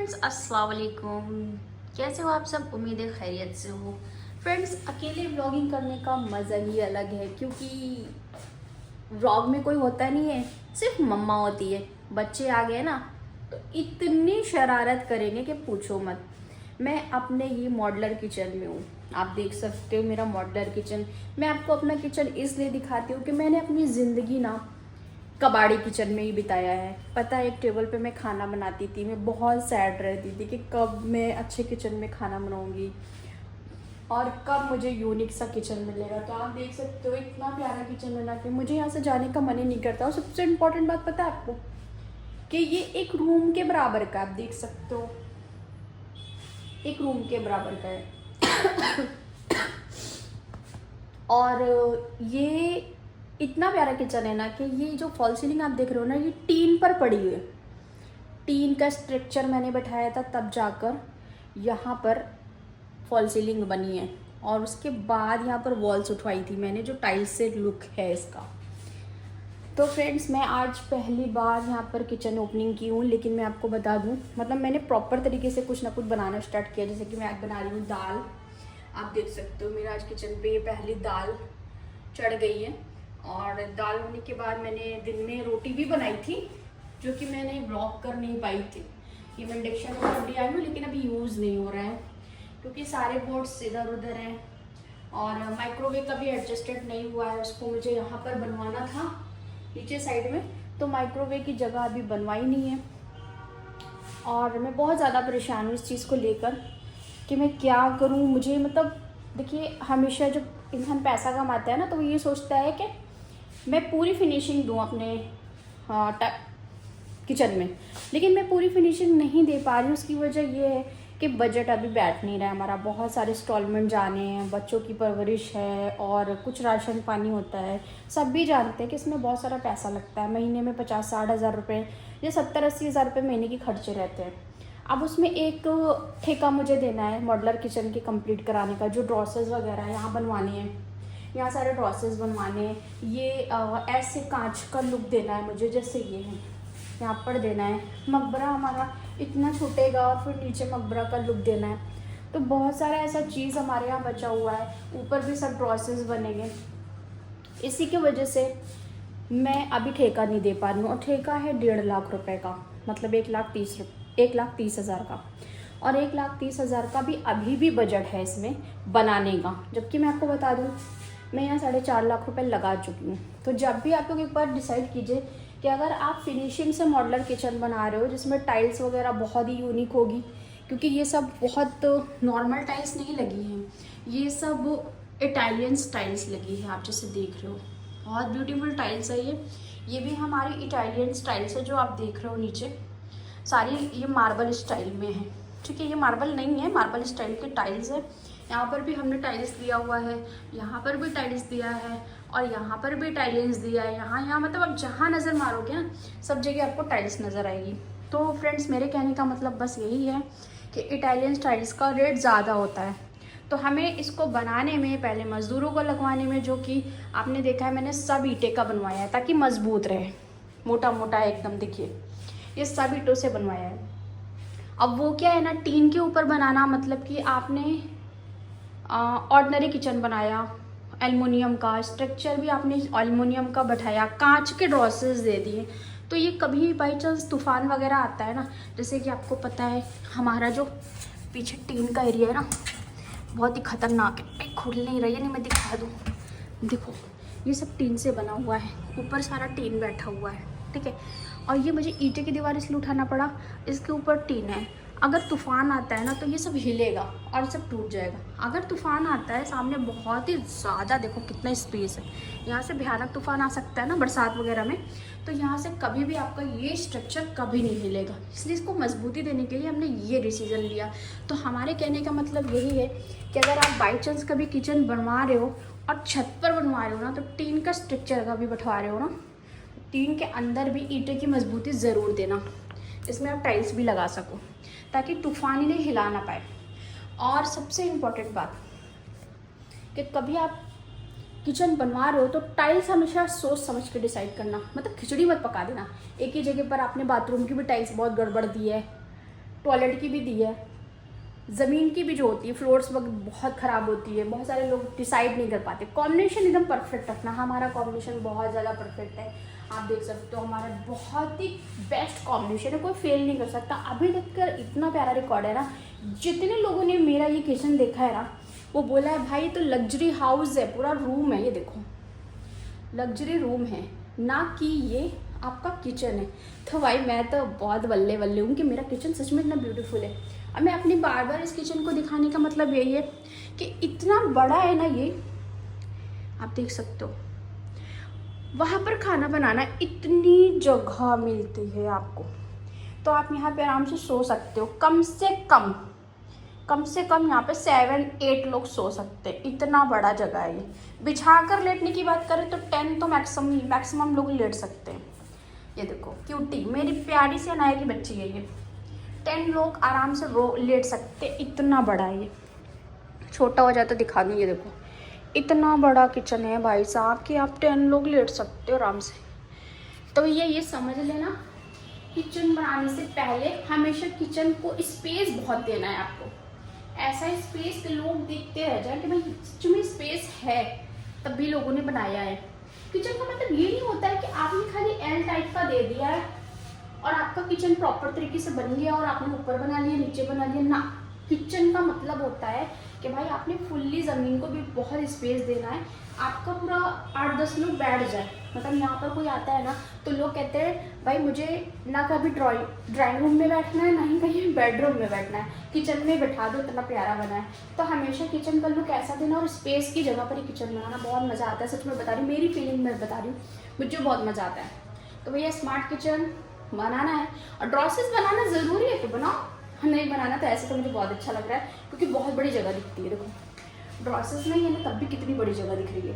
Friends अस्सलाम वालेकुम। कैसे हो आप सब? उम्मीद है खैरियत से हो। फ्रेंड्स, अकेले व्लॉगिंग करने का मज़ा ही अलग है क्योंकि व्लॉग में कोई होता नहीं है, सिर्फ मम्मा होती है। बच्चे आ गए ना तो इतनी शरारत करेंगे कि पूछो मत। मैं अपने ही मॉडलर किचन में हूँ, आप देख सकते हो मेरा मॉडलर किचन। मैं आपको अपना किचन इसलिए दिखाती हूँ कि मैंने अपनी ज़िंदगी ना कबाड़ी किचन में ही बिताया है। पता है, एक टेबल पे मैं खाना बनाती थी, मैं बहुत सैड रहती थी कि कब मैं अच्छे किचन में खाना बनाऊंगी और कब मुझे यूनिक सा किचन मिलेगा। तो आप देख सकते हो इतना प्यारा किचन बना के मुझे यहाँ से जाने का मन ही नहीं करता। और सबसे इम्पोर्टेंट बात पता है आपको कि ये एक रूम के बराबर का, आप देख सकते हो एक रूम के बराबर का है। और ये इतना प्यारा किचन है ना कि ये जो फॉल सीलिंग आप देख रहे हो ना, ये टीन पर पड़ी हुई है। टीन का स्ट्रक्चर मैंने बैठाया था, तब जाकर यहाँ पर फॉल सीलिंग बनी है। और उसके बाद यहाँ पर वॉल्स उठवाई थी मैंने, जो टाइल्स से लुक है इसका। तो फ्रेंड्स, मैं आज पहली बार यहाँ पर किचन ओपनिंग की हूँ, लेकिन मैं आपको बता दूँ मतलब मैंने प्रॉपर तरीके से कुछ ना कुछ बनाना स्टार्ट किया। जैसे कि मैं आज बना रही हूँ दाल, आप देख सकते हो मेरा आज किचन पे ये पहली दाल चढ़ गई है। और दाल होने के बाद मैंने दिन में रोटी भी बनाई थी, जो कि मैंने ब्लॉक कर नहीं पाई थी। ये मैं इंडक्शन पर रोटी आई हूँ, लेकिन अभी यूज़ नहीं हो रहा है क्योंकि सारे बोर्ड्स इधर उधर हैं। और माइक्रोवेव का भी एडजस्टेड नहीं हुआ है, उसको मुझे यहाँ पर बनवाना था नीचे साइड में, तो माइक्रोवेव की जगह अभी बनवाई नहीं है। और मैं बहुत ज़्यादा परेशान हूँ इस चीज़ को लेकर कि मैं क्या करूँ। मुझे मतलब देखिए, हमेशा जब इंसान पैसा कमाता है ना, तो वो ये सोचता है कि मैं पूरी फिनिशिंग दूँ अपने किचन में, लेकिन मैं पूरी फिनिशिंग नहीं दे पा रही हूँ। उसकी वजह ये है कि बजट अभी बैठ नहीं रहा है हमारा। बहुत सारे इंस्टॉलमेंट जाने हैं, बच्चों की परवरिश है और कुछ राशन पानी होता है। सब भी जानते हैं कि इसमें बहुत सारा पैसा लगता है। महीने में 50-60 हज़ार रुपये या 70-80 हज़ार रुपये महीने के खर्चे रहते हैं। अब उसमें एक ठेका मुझे देना है मॉडलर किचन के कंप्लीट कराने का, जो ड्रॉसेस वगैरह यहाँ बनवाने हैं, यहाँ सारे ड्रॉसेस बनवाने हैं। ये ऐसे कांच का लुक देना है मुझे, जैसे ये है, यहाँ पर देना है। मकबरा हमारा इतना छूटेगा और फिर नीचे मकबरा का लुक देना है। तो बहुत सारा ऐसा चीज़ हमारे यहाँ बचा हुआ है, ऊपर भी सब ड्रॉसेस बनेंगे। इसी की वजह से मैं अभी ठेका नहीं दे पा रही हूँ। और ठेका है 1.5 लाख रुपए का, मतलब 1,30,000 का। और 1,30,000 का भी अभी भी बजट है इसमें बनाने का। जबकि मैं आपको बता दूँ, मैं यहाँ 4.5 लाख रुपए लगा चुकी हूँ। तो जब भी आप लोग एक बार डिसाइड कीजिए कि अगर आप फिनिशिंग से मॉडलर किचन बना रहे हो, जिसमें टाइल्स वगैरह बहुत ही यूनिक होगी, क्योंकि ये सब बहुत नॉर्मल टाइल्स नहीं लगी हैं, ये सब इटालियन टाइल्स लगी है। आप जैसे देख रहे हो बहुत ब्यूटीफुल टाइल्स है ये भी हमारी इटालियन स्टाइल्स है जो आप देख रहे हो नीचे सारी। ये मार्बल स्टाइल में है, ठीक है, ये मार्बल नहीं है, मार्बल स्टाइल के टाइल्स है। यहाँ पर भी हमने टाइल्स दिया हुआ है, यहाँ पर भी टाइल्स दिया है और यहाँ पर भी टाइल्स दिया है। यहाँ मतलब आप जहाँ नज़र मारोगे ना, सब जगह आपको टाइल्स नज़र आएगी। तो फ्रेंड्स, मेरे कहने का मतलब बस यही है कि इटालियन टाइल्स का रेट ज़्यादा होता है, तो हमें इसको बनाने में पहले मज़दूरों को लगवाने में, जो कि आपने देखा है मैंने सब ईंटे का बनवाया है ताकि मजबूत रहे, मोटा मोटा एकदम। देखिए ये सब ईंटों से बनवाया है। अब वो क्या है ना, टीन के ऊपर बनाना मतलब कि आपने ऑर्डिनरी किचन बनाया, एल्युमिनियम का स्ट्रक्चर भी आपने एल्युमिनियम का बैठाया, कांच के ड्रॉसेस दे दिए। तो ये कभी बाई चांस तूफान वगैरह आता है ना, जैसे कि आपको पता है हमारा जो पीछे टीन का एरिया है ना, बहुत ही खतरनाक है। खुल नहीं रही है, नहीं मैं दिखा दूँ, देखो ये सब टीन से बना हुआ है, ऊपर सारा टीन बैठा हुआ है, ठीक है। और ये मुझे ईंटे की दीवार इसलिए उठाना पड़ा, इसके ऊपर टीन है। अगर तूफ़ान आता है ना तो ये सब हिलेगा और सब टूट जाएगा। अगर तूफ़ान आता है सामने बहुत ही ज़्यादा, देखो कितना स्पेस है, यहाँ से भयानक तूफ़ान आ सकता है ना बरसात वगैरह में, तो यहाँ से कभी भी आपका ये स्ट्रक्चर कभी नहीं हिलेगा। इसलिए इसको मजबूती देने के लिए हमने ये डिसीज़न लिया। तो हमारे कहने का मतलब यही है कि अगर आप बाई चांस कभी किचन बनवा रहे हो और छत पर बनवा रहे हो ना, तो टीन का स्ट्रक्चर का भी बैठवा रहे हो ना, टीन के अंदर भी ईंटे की मजबूती ज़रूर देना, इसमें आप टाइल्स भी लगा सको ताकि तूफान इन्हें हिला ना पाए। और सबसे इम्पोर्टेंट बात कि कभी आप किचन बनवा रहे हो तो टाइल्स हमेशा सोच समझ के डिसाइड करना, मतलब खिचड़ी मत पका देना। एक ही जगह पर आपने बाथरूम की भी टाइल्स बहुत गड़बड़ दी है, टॉयलेट की भी दी है, ज़मीन की भी जो होती है फ्लोर्स वक्त बहुत ख़राब होती है, बहुत सारे लोग डिसाइड नहीं कर पाते। कॉम्बिनेशन एकदम परफेक्ट रखना, हमारा कॉम्बिनेशन बहुत ज़्यादा परफेक्ट है। आप देख सकते हो हमारा बहुत ही बेस्ट कॉम्बिनेशन है, कोई फेल नहीं कर सकता। अभी तक का इतना प्यारा रिकॉर्ड है ना, जितने लोगों ने मेरा ये किचन देखा है ना, वो बोला है भाई तो लग्जरी हाउस है, पूरा रूम है, ये देखो लग्जरी रूम है ना कि ये आपका किचन है। तो भाई मैं तो बहुत बल्ले बल्ले हूँ कि मेरा किचन सच में इतना ब्यूटीफुल है। अब मैं अपनी बार बार इस किचन को दिखाने का मतलब यही है कि इतना बड़ा है ना ये, आप देख सकते हो। वहाँ पर खाना बनाना इतनी जगह मिलती है आपको, तो आप यहाँ पे आराम से सो सकते हो। कम से कम यहाँ पे 7-8 लोग सो सकते हैं, इतना बड़ा जगह है ये। बिछा कर लेटने की बात करें तो 10 तो मैक्सिमम लोग लेट सकते हैं। ये देखो क्यूटी मेरी प्यारी सी अनाया की बच्ची है ये, 10 लोग आराम से लेट सकते, इतना बड़ा है ये। छोटा हो जाए तो दिखा दूँ, ये देखो इतना बड़ा किचन है भाई साहब कि आप 10 लोग लेट सकते हो आराम से। तो ये समझ लेना, किचन बनाने से पहले हमेशा किचन को स्पेस बहुत देना है आपको। ऐसा स्पेस कि लोग देखते रह जाए कि भाई सच में स्पेस है, तब भी लोगों ने बनाया है। किचन का मतलब ये नहीं होता है कि आपने खाली एल टाइप का दे दिया है और आपका किचन प्रॉपर तरीके से बन गया और आपने ऊपर बना लिया नीचे बना लिया ना। किचन का मतलब होता है कि भाई आपने फुल्ली ज़मीन को भी बहुत स्पेस देना है, आपका पूरा 8-10 लोग बैठ जाए। मतलब यहाँ पर कोई आता है ना तो लोग कहते हैं भाई मुझे ना कभी ड्राइंग रूम में बैठना है, ना ही कहीं बेडरूम में बैठना है, किचन में बैठा दो, इतना प्यारा बना है। तो हमेशा किचन का लुक ऐसा देना, और स्पेस की जगह पर ही किचन बनाना बहुत मज़ा आता है। सच में बता रही हूँ, मेरी फीलिंग मैं बता रही हूँ, मुझे बहुत मज़ा आता है। तो भैया स्मार्ट किचन बनाना है और ड्रॉसेस बनाना ज़रूरी है तो बनाओ, नहीं बनाना तो ऐसे तो मुझे बहुत अच्छा लग रहा है क्योंकि बहुत बड़ी जगह दिखती है। देखो ड्रॉसेस नहीं है ना तब भी कितनी बड़ी जगह दिख रही है।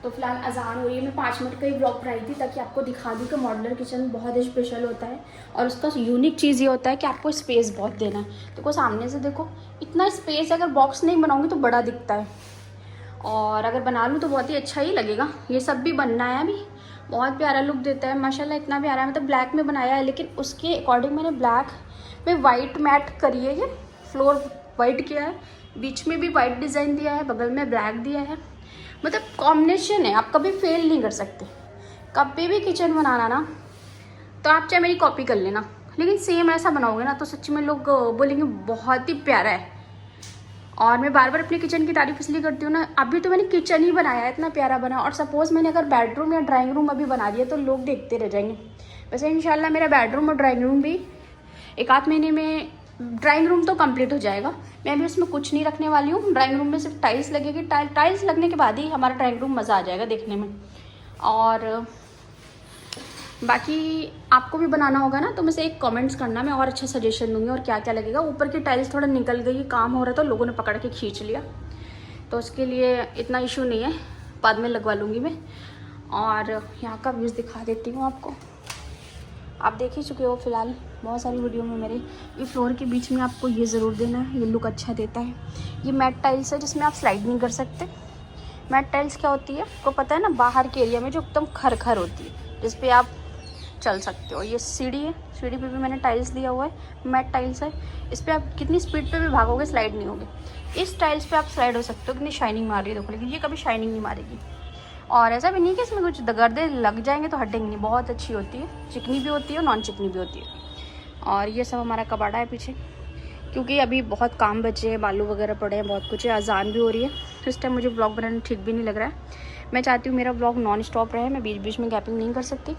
तो फिलहाल अजान हो रही है, मैं 5 मिनट का ही ब्लॉग बनाई थी ताकि आपको दिखा दूँ कि मॉड्यूलर किचन बहुत ही स्पेशल होता है और उसका यूनिक चीज़ ये होता है कि आपको स्पेस बहुत देना है। देखो सामने से देखो इतना स्पेस, अगर बॉक्स नहीं बनाऊँगी तो बड़ा दिखता है और अगर बना लूँ तो बहुत ही अच्छा ही लगेगा। ये सब भी बनना है अभी, बहुत प्यारा लुक देता है माशाल्लाह, इतना प्यारा है। मतलब ब्लैक में बनाया है लेकिन उसके अकॉर्डिंग मैंने ब्लैक में वाइट मैट करी है, ये फ्लोर वाइट किया है, बीच में भी वाइट डिज़ाइन दिया है, बगल में ब्लैक दिया है। मतलब कॉम्बिनेशन है, आप कभी फेल नहीं कर सकते। कभी भी किचन बनाना ना तो आप चाहे मेरी कॉपी कर लेना, लेकिन सेम ऐसा बनाओगे ना तो सच में लोग बोलेंगे बहुत ही प्यारा है। और मैं बार बार अपने किचन की तारीफ इसलिए करती हूँ ना, अभी तो मैंने किचन ही बनाया है, इतना प्यारा बना, और सपोज़ मैंने अगर बेडरूम या ड्राइंग रूम अभी बना दिया तो लोग देखते रह जाएंगे। वैसे इंशाल्लाह मेरा बेडरूम और ड्राइंग रूम भी 1-8 महीने में, ड्राइंग रूम तो कंप्लीट हो जाएगा। मैं भी उसमें कुछ नहीं रखने वाली हूँ, ड्राइंग रूम में सिर्फ टाइल्स लगेगी, टाइल्स लगने के बाद ही हमारा ड्राइंग रूम मज़ा आ जाएगा देखने में। और बाकी आपको भी बनाना होगा ना तो मुझे एक कमेंट्स करना, मैं और अच्छा सजेशन दूंगी और क्या क्या लगेगा। ऊपर की टाइल्स थोड़ा निकल गई, काम हो रहा था, लोगों ने पकड़ के खींच लिया, तो उसके लिए इतना इशू नहीं है, बाद में लगवा लूँगी मैं। और यहाँ का व्यूज़ दिखा देती हूँ आपको, आप देख ही चुके हो फिलहाल बहुत सारी वीडियो में मेरे। ये फ्लोर के बीच में आपको ये ज़रूर देना है, ये लुक अच्छा देता है। ये मैट टाइल्स है जिसमें आप स्लाइड नहीं कर सकते। मैट टाइल्स क्या होती है आपको पता है ना, बाहर के एरिया में जो एकदम खर होती है जिस पे आप चल सकते हो। ये सीढ़ी है, सीढ़ी पे भी मैंने टाइल्स दिया हुआ है, मैट टाइल्स है। इस पर आप कितनी स्पीड पे भी भागोगे स्लाइड नहीं होगे। इस टाइल्स पे आप स्लाइड हो सकते हो, कितनी शाइनिंग मार रही है देखो, लेकिन ये कभी शाइनिंग नहीं मारेगी। और ऐसा भी नहीं कि इसमें कुछ गर्दे लग जाएंगे तो हटेंगे नहीं, बहुत अच्छी होती है, चिकनी भी होती है और नॉन चिकनी भी होती है। और ये सब हमारा कबाड़ा है पीछे, क्योंकि अभी बहुत काम बचे हैं, बालू वगैरह पड़े हैं, बहुत कुछ है, अजान भी हो रही है, तो इस टाइम मुझे ब्लॉग बनाना ठीक भी नहीं लग रहा है। मैं चाहती हूँ मेरा ब्लॉग नॉन स्टॉप रहे, मैं बीच बीच में गैपिंग नहीं कर सकती।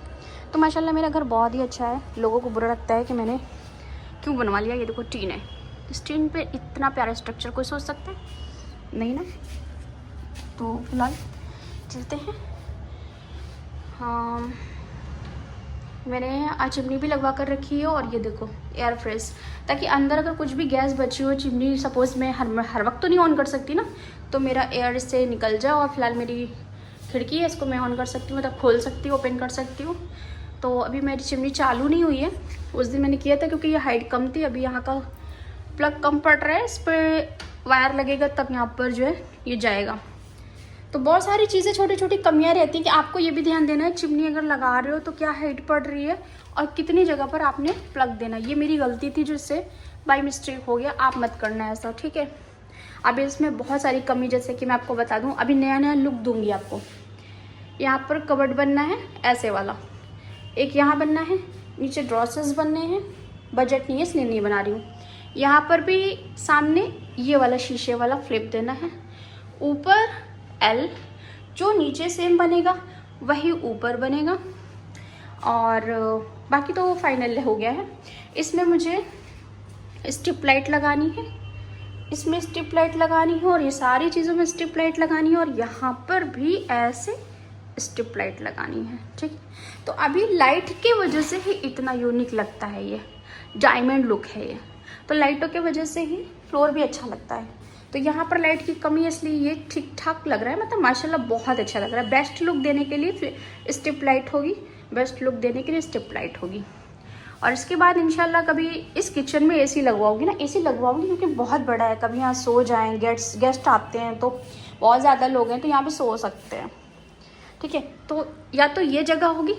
तो माशाल्लाह मेरा घर बहुत ही अच्छा है, लोगों को बुरा लगता है कि मैंने क्यों बनवा लिया। ये देखो टीन है, इस टीन पे इतना प्यारा स्ट्रक्चर कोई सोच सकता है नहीं ना। तो फिलहाल चलते हैं। हाँ मैंने आज चिमनी भी लगवा कर रखी है, और ये देखो एयर फ्रेश, ताकि अंदर अगर कुछ भी गैस बची हो, चिमनी सपोज़ मैं हर वक्त तो नहीं ऑन कर सकती ना, तो मेरा एयर से निकल जाए। और फिलहाल मेरी खिड़की है, इसको मैं ऑन कर सकती हूँ, मतलब खोल सकती हूँ, ओपन कर सकती हूँ। तो अभी मेरी चिमनी चालू नहीं हुई है, उस दिन मैंने किया था क्योंकि ये हाइट कम थी। अभी यहाँ का प्लग कम पड़ रहा है, इस पर वायर लगेगा तब यहाँ पर जो है ये जाएगा। तो बहुत सारी चीज़ें छोटी छोटी कमियां रहती हैं कि आपको ये भी ध्यान देना है चिमनी अगर लगा रहे हो तो क्या हाइट पड़ रही है और कितनी जगह पर आपने प्लग देना है। ये मेरी गलती थी जिससे बाय मिस्टेक हो गया, आप मत करना ऐसा, ठीक है। अब इसमें बहुत सारी कमी, जैसे कि मैं आपको बता दूं, अभी नया नया लुक दूंगी आपको। यहाँ पर कबर्ड बनना है ऐसे वाला, एक यहाँ बनना है, नीचे ड्रॉसेस बनने हैं, बजट नहीं है इसलिए नहीं बना रही हूँ। यहाँ पर भी सामने ये वाला शीशे वाला फ्लिप देना है, ऊपर एल, जो नीचे सेम बनेगा वही ऊपर बनेगा, और बाकी तो फाइनल हो गया है। इसमें मुझे स्ट्रिप लाइट लगानी है, इसमें स्ट्रिप लाइट लगानी है, और ये सारी चीज़ों में स्ट्रिप लाइट लगानी है, और यहाँ पर भी ऐसे स्ट्रिप लाइट लगानी है, ठीक। तो अभी लाइट की वजह से ही इतना यूनिक लगता है, ये डायमंड लुक है ये, तो लाइटों की वजह से ही फ्लोर भी अच्छा लगता है। तो यहाँ पर लाइट की कमी है इसलिए ये ठीक ठाक लग रहा है, मतलब माशाल्लाह बहुत अच्छा लग रहा है। बेस्ट लुक देने के लिए स्ट्रिप लाइट होगी, बेस्ट लुक देने के लिए स्ट्रिप लाइट होगी। और इसके बाद इंशाल्लाह कभी इस किचन में एसी लगवाऊंगी ना, एसी लगवाऊंगी क्योंकि बहुत बड़ा है, कभी यहाँ सो जाएं, गेस्ट आते हैं तो बहुत ज़्यादा लोग हैं तो यहाँ पे सो सकते हैं, ठीक है। तो या तो ये जगह होगी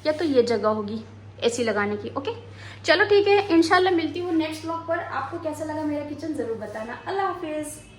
या तो ये जगह होगी एसी लगाने की, ओके। चलो ठीक है, इंशाल्लाह मिलती हूँ नेक्स्ट व्लॉग पर। आपको कैसा लगा मेरा किचन ज़रूर बताना। अल्लाह हाफिज़।